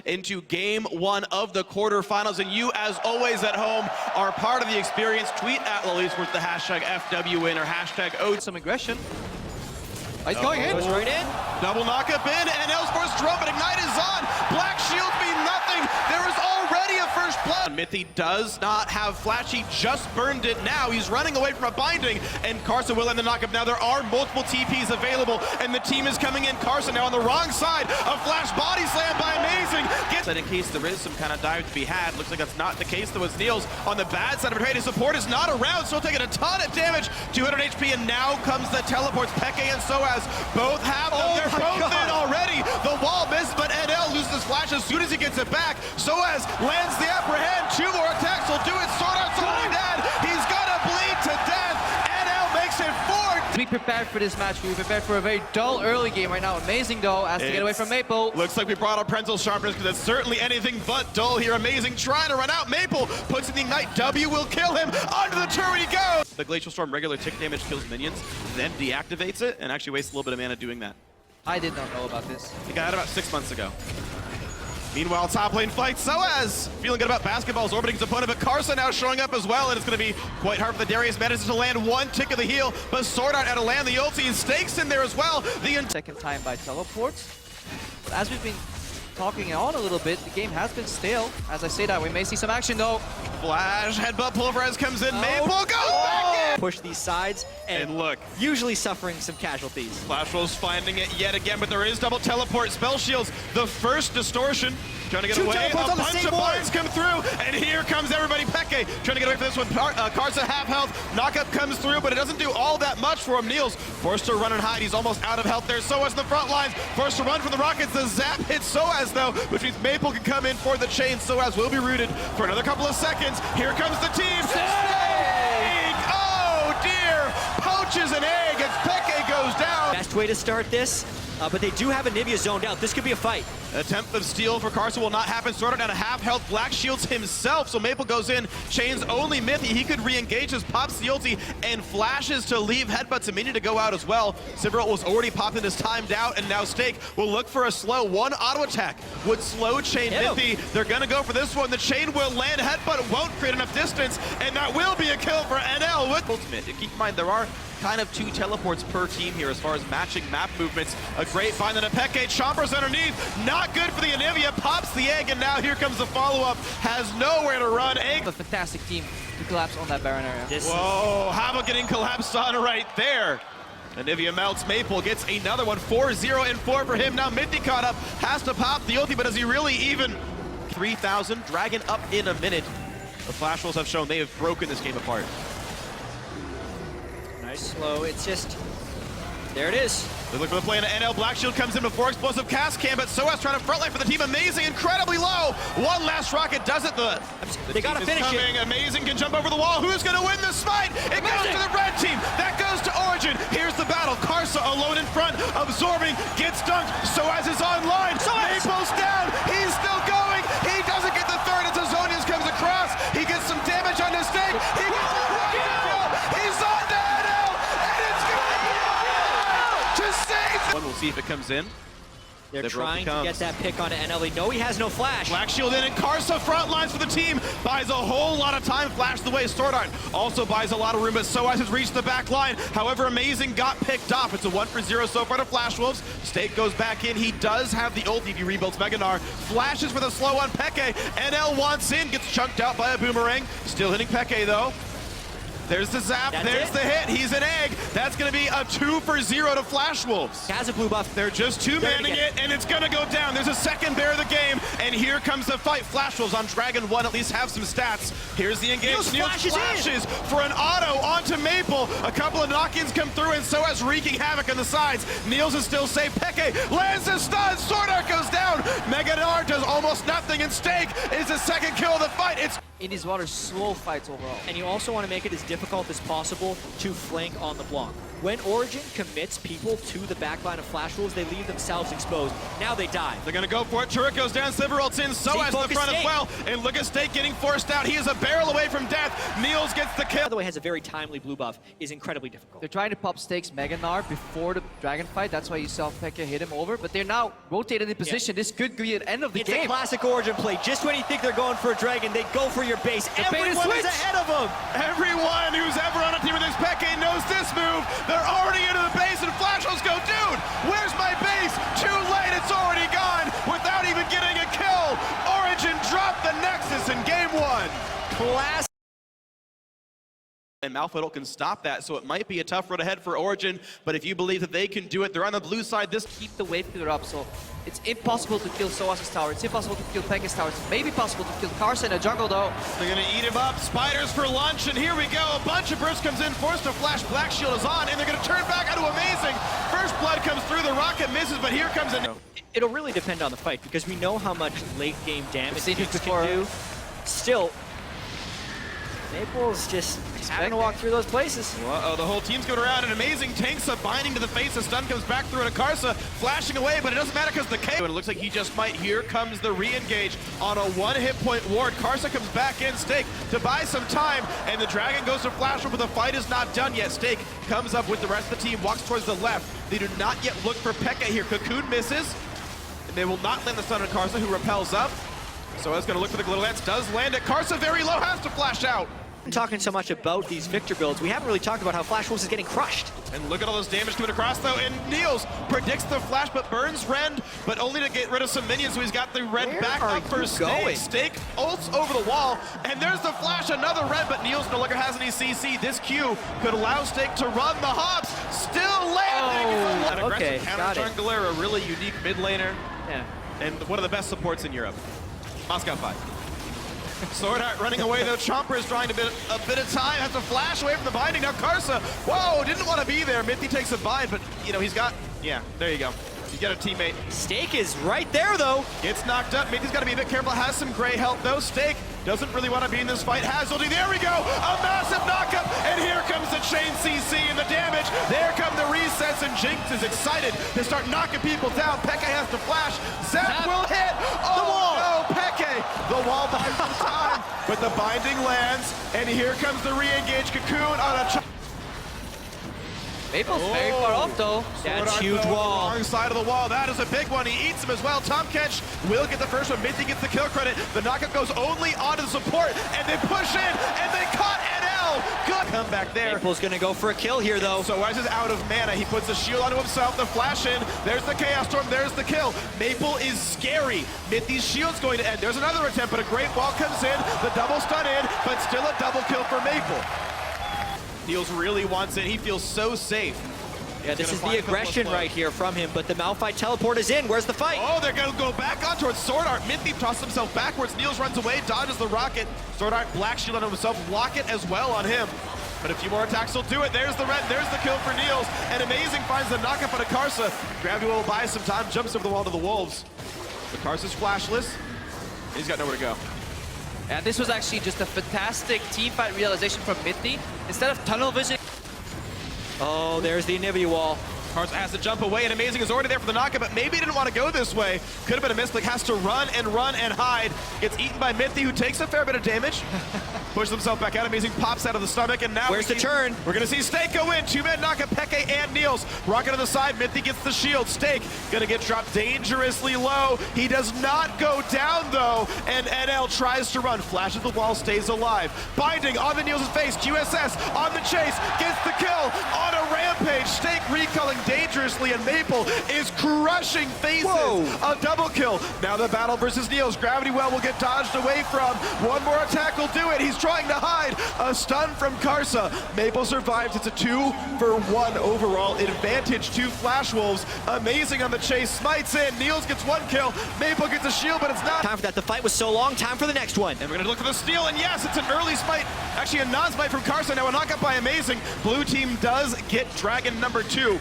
into game 1 of the quarterfinals. And you, as always at home, are part of the experience. Tweet at Lollies with the hashtag FWWin or hashtag O. Some aggression. He's going in. Goes right in. Double knockup in, and L's forced drum, but Ignite is on. Black Shield mean nothing. There is already a first blood. Mithy does not have Flash. He just burned it now. He's running away from a binding, and Carson will end the knockup. Now there are multiple TPs available, and the team is coming in. Carson now on the wrong side. A Flash body slam by Amazing. Gets that in case there is some kind of dive to be had. Looks like that's not the case, though, as Niels on the bad side of it. His support is not around, still taking a ton of damage. 200 HP, and now comes the teleports. Peke and Soaz both have them. They're both in already. The wall missed, but NL loses his Flash as soon as he gets it back. Soaz lands the apprehend. 2 more attacks will do it. Sword Art's already dead. He's gonna bleed to death. NL makes it 4. We prepared for this match. We prepared for a very dull early game right now. Amazing, though, has to get away from Maple. Looks like we brought up Prenzel Sharpness because it's certainly anything but dull here. Amazing trying to run out. Maple puts in the Ignite. W will kill him. Onto the turret he goes. The Glacial Storm regular tick damage kills minions, then deactivates it, and actually wastes a little bit of mana doing that. I did not know about this. He got it about 6 months ago. Meanwhile, top lane fight. Soaz feeling good about basketballs orbiting his opponent, but Carson now showing up as well, and it's going to be quite hard for the Darius Madison to land one tick of the heel, but Sword Art out to land the ulti, and Stakes in there as well. Second time by teleports. But as we've been talking on a little bit, the game has been stale. As I say that, we may see some action though. Flash, headbutt, pulverize comes in, Maple goes back in! Push these sides, and look. Usually suffering some casualties. Flash Wolves finding it yet again, but there is double teleport, spell shields, the first distortion. Trying to get away, a bunch of binds come through, and here comes everybody. Peke trying to get away from this one. Karsa half health, knockup comes through, but it doesn't do all that much for him. Niels forced to run and hide, he's almost out of health there. Soaz in the front lines, forced to run from the Rockets. The zap hits Soaz though, which means Maple can come in for the chain. Soaz will be rooted for another couple of seconds. Here comes the team. Egg! Oh dear, poaches an egg as Peke goes down. Best way to start this. But they do have a Nivea zoned out. This could be a fight. Attempt of steal for Carson will not happen. Sword Art down to half health. Black shields himself, so Maple goes in. Chains only Mithy. He could re-engage his pops the ulti and flashes to leave headbutts. A minion to go out as well. Sivert was already popped in his timed out, and now Stake will look for a slow. One auto attack would slow chain Mithy. They're gonna go for this one. The chain will land headbutt. It won't create enough distance, and that will be a kill for NL with ultimate. Keep in mind there are kind of 2 teleports per team here as far as matching map movements. A great find, then a Peke chompers underneath. Not good for the Anivia, pops the egg, and now here comes the follow-up. Has nowhere to run. Egg. A fantastic team to collapse on that Baron area. Whoa, Havoc getting collapsed on right there. Anivia melts, Maple gets another one. 4-0 and 4 for him. Now Mithy caught up, has to pop the ulti, but is he really even? 3,000, Dragon up in a minute. The Flash Wolves have shown they have broken this game apart. Nice slow, it's just, there it is. They look for the play into NL. Black Shield comes in before explosive cast cam, but Soaz trying to frontline for the team. Amazing, incredibly low. One last rocket does it. They gotta finish it. Amazing can jump over the wall. Who's gonna win this fight? It goes to the red team. That goes to Origin. Here's the battle. Karsa alone in front, absorbing, gets dunked. Soaz is online. Maple's down. He's still going. He doesn't get the third as Azonius comes across. He gets some damage on his stake. He gets the rocket kill. He's on to NL, and it's gonna be to save. We'll see if it comes in. They're trying to get that pick onto NL. They know he has no flash. Black Shield in, and Karsa front lines for the team. Buys a whole lot of time. Flash the way. Sword Art also buys a lot of room, but Soaz has reached the back line. However, Amazing got picked off. It's a 1-for-0 so far to Flash Wolves. Stake goes back in. He does have the ult if he rebuilds Meganar. Flashes with a slow on Peke. NL wants in. Gets chunked out by a boomerang. Still hitting Peke, though. There's the zap, there's the hit, he's an egg. That's gonna be a 2-for-0 to Flash Wolves. Has a blue buff. They're just two-manning it, and it's gonna go down. There's a second bear of the game, and here comes the fight. Flash Wolves on Dragon 1 at least have some stats. Here's the engage. Niels flashes for an auto onto Maple. A couple of knock-ins come through, and Soaz wreaking havoc on the sides. Niels is still safe. Peke lands a stun. Sword Art goes down. Meganar does almost nothing, and Stake is the second kill of the fight. It's In these waters, slow fights overall. And you also want to make it as difficult as possible to flank on the block. when Origin commits people to the backline of Flash Wolves, they leave themselves exposed. Now they dive. They're gonna go for it. Turret goes down, Sliver ults in, so as the front as well. And look at Stake getting forced out. He is a barrel away from death. Niels gets the kill. By the way, has a very timely blue buff, is incredibly difficult. They're trying to pop Stake's Mega Gnar before the Dragon fight. That's why you saw Pekka hit him over. But they're now rotated in position. This could be the end of the game. It's a classic Origin play. Just when you think they're going for a Dragon, they go for your base. Everyone is ahead of them. Everyone who's ever on a team with this Pekka knows this move. They're already into the base, and Flash Wolves go, dude, where's my base? Too late, it's already gone without even getting a kill. Origin dropped the Nexus in game 1. Classic. And Malfiddle can stop that, so it might be a tough road ahead for Origin, but if you believe that they can do it, they're on the blue side. This keep the wave clear up, so it's impossible to kill Soas's tower. It's impossible to kill Pekka's tower. It's maybe possible to kill Karsa in a jungle, though. They're gonna eat him up. Spiders for lunch, and here we go. A bunch of bursts comes in, forced to flash. Black Shield is on, and they're gonna turn back onto Amazing. First blood comes through, the rocket misses, but here comes a... It'll really depend on the fight, because we know how much late game damage Dukes can do. Still, Maple's just having to walk through those places. Uh-oh, the whole team's going around, and Amazing tanks a binding to the face. The stun comes back through, and Karsa flashing away, but it doesn't matter because the KO. And it looks like he just might. Here comes the re-engage on a one-hit point ward. Karsa comes back in, Stake to buy some time, and the Dragon goes to Flash, but the fight is not done yet. Stake comes up with the rest of the team, walks towards the left. They do not yet look for Pekka here. Cocoon misses, and they will not land the stun on Karsa, who repels up. So it's going to look for the Glitter Lance, does land it. Karsa very low, has to flash out. Talking so much about these Victor builds, we haven't really talked about how Flash Wolves is getting crushed. And look at all this damage coming across, though, and Niels predicts the flash, but burns Rend, but only to get rid of some minions, so he's got the Rend back up for Stake. Stake ults over the wall, and there's the flash, another Rend, but Niels no longer has any CC. This Q could allow Stake to run the hops, still landing! Oh, okay, counter jungler, a really unique mid laner, yeah, and one of the best supports in Europe. Moscow 5. Sword Art running away, though. Chomper is trying to a bit of time. Has to flash away from the binding. Now Karsa, whoa, didn't want to be there. Mithy takes a bind, but, you know, he's got, yeah, there you go. You get a teammate. Stake is right there, though. Gets knocked up. Mithy's got to be a bit careful. Has some gray health, though. Stake doesn't really want to be in this fight. Hazulty, there we go. A massive knockup, and here comes the chain CC and the damage. There come the resets, and Jinx is excited to start knocking people down. Pekka has to flash. Zap will hit. Oh, the wall. No, Pekka. The wall buys some time, but the binding lands, and here comes the re-engage Cocoon on a... Maple's very far off, though. That's huge wall. Wrong side of the wall. That is a big one. He eats him as well. Tom Kench will get the first one. Mithy gets the kill credit. The knockup goes only onto the support, and they push in, and they caught NL. Good comeback there. Maple's going to go for a kill here, though. So Wise is out of mana. He puts the shield onto himself. The flash in. There's the Chaos Storm. There's the kill. Maple is scary. Mithy's shield's going to end. There's another attempt, but a great wall comes in. The double stun in, but still a double kill for Maple. Niels really wants it. He feels so safe. Yeah, this is the aggression right here from him, but the Malphite teleport is in. Where's the fight? Oh, they're going to go back on towards Sword Art. Mithy tosses himself backwards. Niels runs away, dodges the rocket. Sword Art, Black Shield on himself, Locket as well on him. But a few more attacks will do it. There's the red, there's the kill for Niels. And Amazing finds the knockup on a Karsa. Gravity will buy some time, jumps over the wall to the Wolves. The Karsa's flashless. He's got nowhere to go. And this was actually just a fantastic teamfight realization from Mithy. Instead of tunnel vision. Oh, there's the inhibitor wall. Karsa has to jump away, and Amazing is already there for the knockup, but maybe he didn't want to go this way. Could have been a miss. Like, has to run and hide. Gets eaten by Mithy, who takes a fair bit of damage. Pushes himself back out. Amazing pops out of the stomach, and now where's the turn? We're going to see Stake go in. Two-man knockup, Pekka and Niels. Rocket on the side. Mithy gets the shield. Stake going to get dropped dangerously low. He does not go down, though, and NL tries to run. Flashes the wall, stays alive. Binding on the Niels' face. QSS on the chase. Gets the kill on a rampage. Stake recalling dangerously, and Maple is crushing faces. Whoa. A double kill. Now the battle versus Niels. Gravity Well will get dodged away from. One more attack will do it. He's trying to hide. A stun from Karsa. Maple survives. It's a 2-for-1 overall advantage to Flash Wolves. Amazing on the chase. Smites in. Niels gets one kill. Maple gets a shield, but it's not. Time for that. The fight was so long. Time for the next one. And we're going to look for the steal, and yes, it's an early smite. Actually, a non-smite from Karsa. Now a knockup by Amazing. Blue team does get Dragon number 2.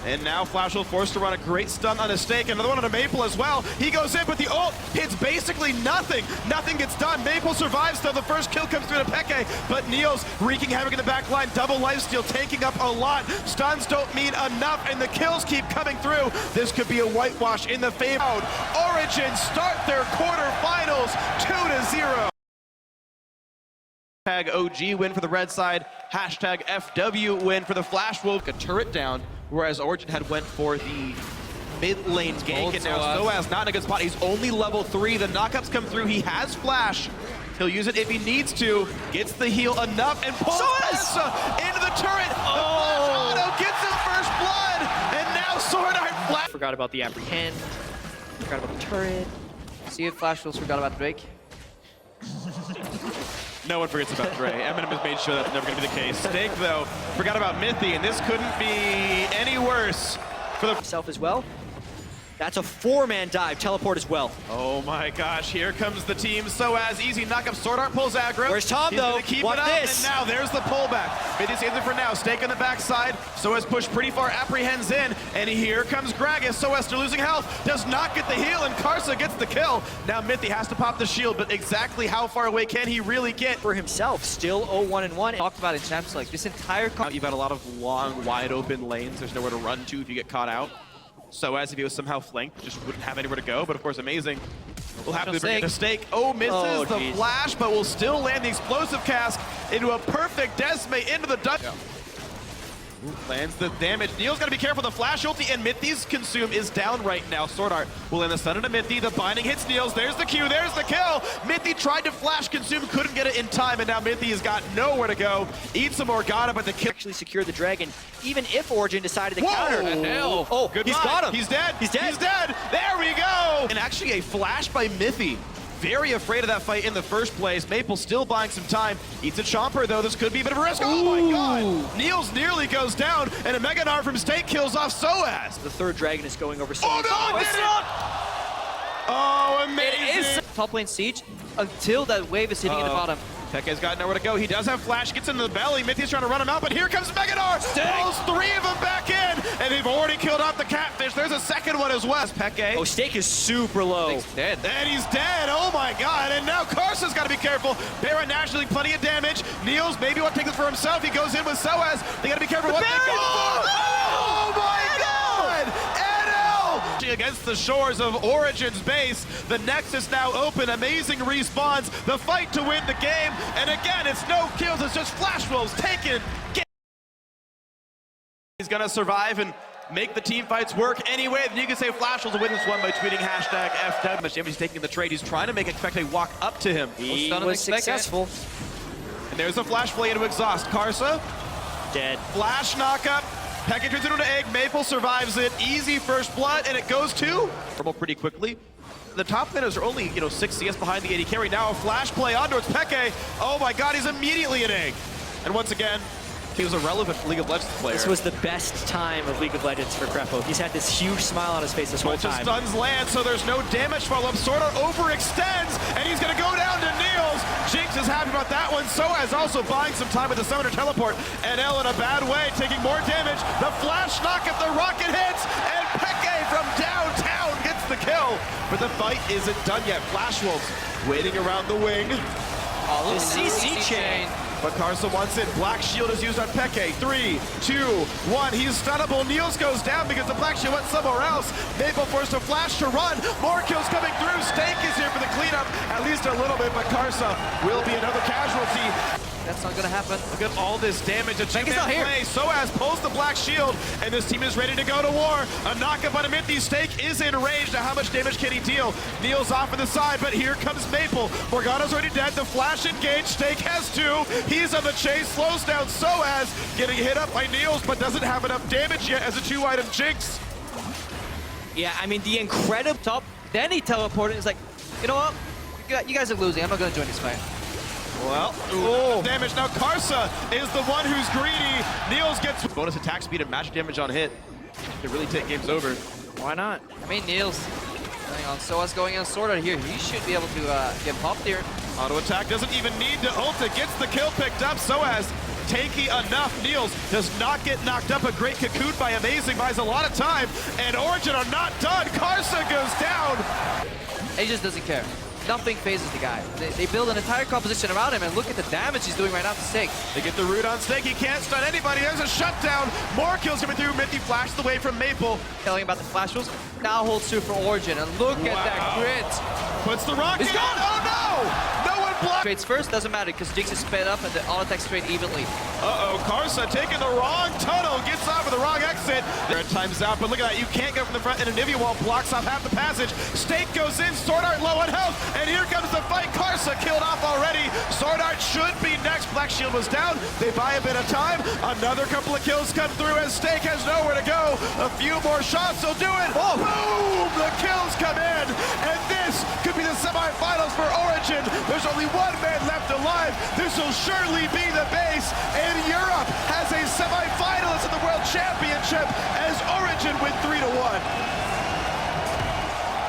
And now Flash will forced to run a great stun on a Stake. Another one on a Maple as well. He goes in, but the ult hits basically nothing. Nothing gets done. Maple survives, though. The first kill comes through to Peke, but Niels wreaking havoc in the back line. Double lifesteal, taking up a lot. Stuns don't mean enough, and the kills keep coming through. This could be a whitewash in the favor. Origin start their quarterfinals 2-0. Hashtag OG win for the red side. Hashtag FW win for the Flash Wolf. A turret down, whereas Origin had went for the mid lane gank, and now Soaz not in a good spot. He's only level 3. The knockups come through. He has Flash. He'll use it if he needs to. Gets the heal enough and pulls Karsa into the turret. The Flash auto gets him first blood, and now Sword Art Flash. Forgot about the apprehend. Forgot about the turret. See if Flash Wolves forgot about Drake. No one forgets about Dre. Eminem has made sure that's never going to be the case. Stake, though, forgot about Mythy, and this couldn't be any worse for the... Himself as well. That's a 4-man dive. Teleport as well. Oh my gosh, here comes the team. Soaz, easy knock-up. Sword Art pulls aggro. Where's Tom, He's though? Gonna keep Want it up, this? and now there's the pullback. Mythy saves it for now. Stake on the backside. Soaz pushed pretty far, apprehends in, and here comes Gragas. Soaz still losing health. Does not get the heal, and Karsa gets the kill. Now Mythy has to pop the shield, but exactly how far away can he really get? For himself, still 0-1-1. Talked about in champs, like this entire You've got a lot of long, wide open lanes. There's nowhere to run to if you get caught out. So as if he was somehow flanked, just wouldn't have anywhere to go. But of course, amazing. We'll have to bring it a Stake. Oh, misses the flash, but will still land the explosive cask into a perfect decimate into the dungeon. Lands the damage. Neil's got to be careful. The flash ulti and Mythy's consume is down right now. Sword Art will land the stun into Mythy. The binding hits Niels. There's the Q. There's the kill. Mythy tried to flash consume, couldn't get it in time, and now Mythy has got nowhere to go. Eats some Morgana, but the kill Actually secure the dragon, even if Origin decided to counter. Oh, he's got him. He's dead. He's dead. He's dead. There we go. And actually a flash by Mythy. Very afraid of that fight in the first place. Maple still buying some time. Eats a Chomper, though. This could be a bit of a risk. Oh, my God. Niels nearly goes down, and a Mega Gnar from Stake kills off Soaz. The third dragon is going over. Oh, no, it did it! Oh, amazing. It is top lane siege until that wave is hitting in the bottom. Peke's got nowhere to go. He does have flash, gets into the belly. Mythy's trying to run him out, but here comes Mega Gnar. Pulls 3 of them back in, and they've already killed off the catfish. There's a second one as well. Peke. Oh, Stake is super low. Stake's dead. And he's dead. Oh my God. And now Karsa's got to be careful. Baron naturally plenty of damage. Niels maybe won't take this for himself. He goes in with Soaz. They got to be careful what they go for. Oh my God. Against the shores of Origin's base. The Nexus now open. Amazing respawns. The fight to win the game. And again, it's no kills. It's just Flash Wolves taken. He's going to survive and make the team fights work anyway. Then you can say Flash Wolves will win this one by tweeting hashtag FW. Much damage he's taking in the trade. He's trying to make Expecte walk up to him. He was successful. And there's a Flash play into exhaust. Karsa. Dead. Flash Knockup. Peke turns it into egg. Maple survives it. Easy first blood, and it goes to pretty quickly. The top laners are only 6 CS behind the AD carry. Now a flash play on towards Peke. Oh my God, he's immediately an egg. And once again, he was a relevant League of Legends player. This was the best time of League of Legends for Krepo. He's had this huge smile on his face this whole time. Stuns land, so there's no damage follow-up. Sword Art overextends, and he's gonna go down to Niels. Jinx is happy about that one. Soaz also buying some time with the Summoner Teleport. And L in a bad way, taking more damage. The flash knock if the rocket hits, and Peke from downtown gets the kill. But the fight isn't done yet. Flash Wolves waiting around the wing. The CC chain. But Karsa wants it. Black Shield is used on Peke. 3, 2, 1. He's stunnable. Niels goes down because the Black Shield went somewhere else. Maple forced a flash to run. More kills coming through. Stake is here for the cleanup. At least a little bit, but Karsa will be another casualty. That's not gonna happen. Look at all this damage. A two-man play. Soaz pulls the Black Shield, and this team is ready to go to war. A knockup on a Mythy. Stake is enraged. Now, how much damage can he deal? Niels off on the side, but here comes Maple. Morgana's already dead. The flash engaged. Stake has 2. He's on the chase. Slows down Soaz. Getting hit up by Niels, but doesn't have enough damage yet as a 2-item Jinx. Yeah, I mean, the incredible top. Then he teleported. He's like, you know what? You guys are losing. I'm not gonna join this fight. Well, damage. Now Karsa is the one who's greedy. Niels gets bonus attack speed and magic damage on hit. Could really take games over. Why not? I mean, Niels going on Soaz going on Sword Art here. He should be able to get popped here. Auto attack doesn't even need to ult it. Gets the kill picked up. Soaz tanky enough. Niels does not get knocked up. A great cocoon by Amazing, buys a lot of time, and Origin are not done. Karsa goes down. He just doesn't care. Nothing phases the guy. They build an entire composition around him, and look at the damage he's doing right now to Steak. They get the root on Steak. He can't stun anybody. There's a shutdown. More kills coming through. Mithy flashed away from Maple. Telling about the flash rules. Now holds true for Origin, and look at that grit. Puts the rocket. He's gone. Oh no! No one blocked. Trades first, doesn't matter, because Jinx is sped up and the auto attacks trade evenly. Uh-oh, Karsa taking the wrong tunnel, gets off with the wrong exit. There it times out, but look at that, you can't go from the front, and Anivia Wall blocks off half the passage. Steak goes in, Sword Art low on health, and here comes the fight. Karsa killed off already. Sword Art should be next. Black Shield was down. They buy a bit of time. Another couple of kills come through as Steak has nowhere to go. A few more shots will do it. Oh, boom! The kills come in, and this could be the semifinals for Origin. There's only one man left alive. This will surely be the base, and Europe has a semifinalist in the World Championship as Origin win 3-1.